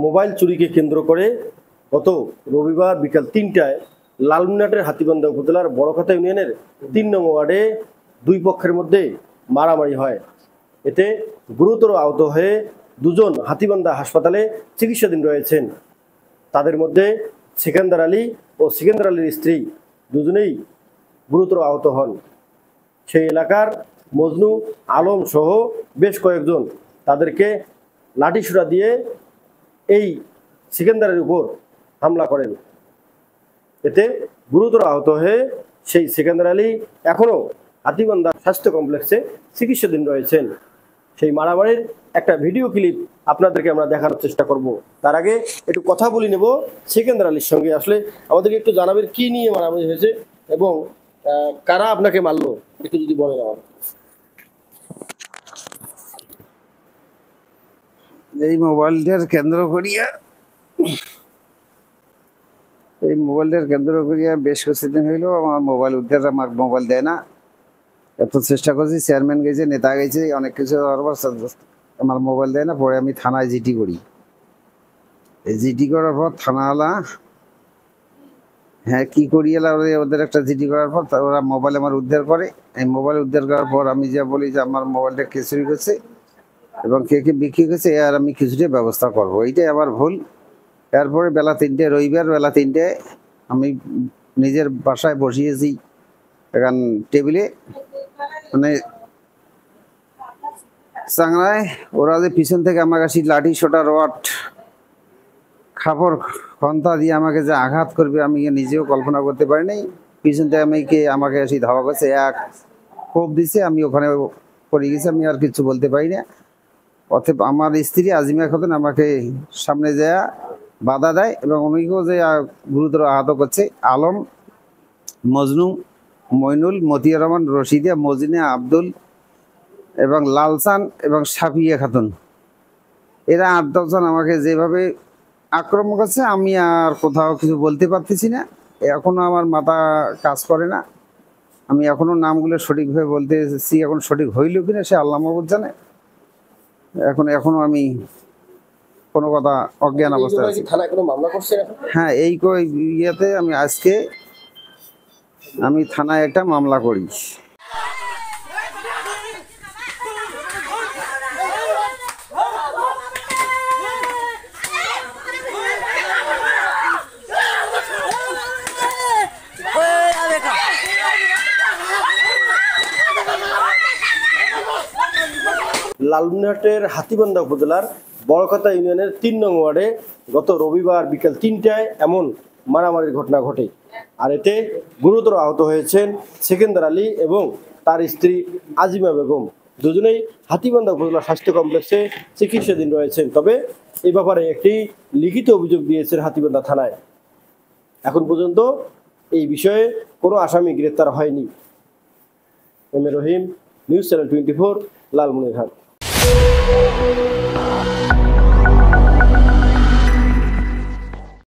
Mobile চুরিকে কেন্দ্র করে গত রবিবার বিকাল ৩টায় লালমনিরহাটের হাতীবান্ধা উপজেলার বড়খাতা ইউনিয়নের ৩ নং ওয়ার্ডে দুই পক্ষের মধ্যে মারামারি হয়। এতে গুরুতর আহত হয়ে দুজন হাতীবান্ধা হাসপাতালে চিকিৎসাধীন রয়েছেন। তাদের মধ্যে সিকান্দার আলী ও সিকান্দার আলীর স্ত্রী দুজনেই গুরুতর আহত হন। সেই এলাকার মজনু আলম সহ বেশ কয়েকজন তাদেরকে লাঠিসোঁটা দিয়ে এই সিকান্দারের উপর হামলা করেন। এতে গুরুতর আহত হয়ে সেই সিকান্দার আলী এখনও হাতীবান্ধা স্বাস্থ্য কমপ্লেক্সে চিকিৎসাধীন রয়েছেন। সেই মারামারির একটা ভিডিও ক্লিপ আপনাদেরকে আমরা দেখানোর চেষ্টা করব। তার আগে একটু কথা বলে নেব সিকান্দার আলীর সঙ্গে। আসলে আমাদেরকে একটু জানাবেন কি নিয়ে মারামারি হয়েছে এবং কারা আপনাকে মারলো, একটু যদি বলেন। এই মোবাইলটার কেন্দ্র করিয়া বেশ কিছুদিন হইলো আমার মোবাইল উদ্ধার, আমার মোবাইল দেয় না। এত চেষ্টা করছি, চেয়ারম্যান গেছে, নেতা গেছে, অনেক কিছু আমার মোবাইল দেয় না। পরে আমি থানায় জিডি করি। জিডি করার পর থানাওয়ালা কি করি এলা ওদের একটা জিডি করার পর ওরা মোবাইল আমার উদ্ধার করে। এই মোবাইল উদ্ধার করার পর আমি যা বলি যে আমার মোবাইলটা কে চুরি করছে এবং কে বিক্রি করছে আর আমি কিছুটা ব্যবস্থা করবো, এইটাই আমার ভুল। এরপরে বেলা ৩টায়, রবিবার বেলা ৩টায় আমি নিজের বাসায় বসিয়েছি এখন টেবিলে, মানে চাংড়ায়। ওরা যে পিছন থেকে আমার কাছে লাঠি সোটা রড খাপড় খন্তা দিয়ে আমাকে যে আঘাত করবে আমি নিজেও কল্পনা করতে পারি নাই। পিছন থেকে আমাকে এসে ধাওয়া করছে, এক কোপ দিছে, আমি ওখানে পড়ে গেছি, আমি আর কিছু বলতে পারি না। অতএব আমার স্ত্রী আজিমা খাতুন আমাকে সামনে যায় বাধা দেয় এবং উনিকেও যে গুরুতর আহত করছে। আলম, মজনু, মইনুল, মতিয়ার রহমান, রশিদিয়া, মজিনা, আব্দুল এবং লালসান এবং সাফিয়া খাতুন, এরা ৮-১০ জন আমাকে যেভাবে আক্রমণ করছে আমি আর কোথাও কিছু বলতে পারতেছি না। এখনো আমার মাথা কাজ করে না। আমি এখনো নামগুলো সঠিকভাবে বলতেছি, এখন সঠিক হইল কিনা সে আল্লাহ মাহবুদ জানে। এখনো আমি কোনো কথা অজ্ঞান অবস্থায় আছি। হ্যাঁ, এই ইয়েতে আমি থানায় একটা মামলা করি। লালমনিরহাটের হাতীবান্ধা উপজেলার বড়খাতা ইউনিয়নের ৩ নং ওয়ার্ডে গত রবিবার বিকাল ৩টায় এমন মারামারির ঘটনা ঘটে। আর এতে গুরুতর আহত হয়েছেন সিকান্দার আলী এবং তার স্ত্রী আজিমা বেগম। দুজনেই হাতীবান্ধা উপজেলা স্বাস্থ্য কমপ্লেক্সে চিকিৎসাধীন রয়েছেন। তবে এই ব্যাপারে একটি লিখিত অভিযোগ দিয়েছেন হাতীবান্ধা থানায়। এখন পর্যন্ত এই বিষয়ে কোনো আসামি গ্রেপ্তার হয়নি। M A Rahim, news channel 24, Lalmonirhat.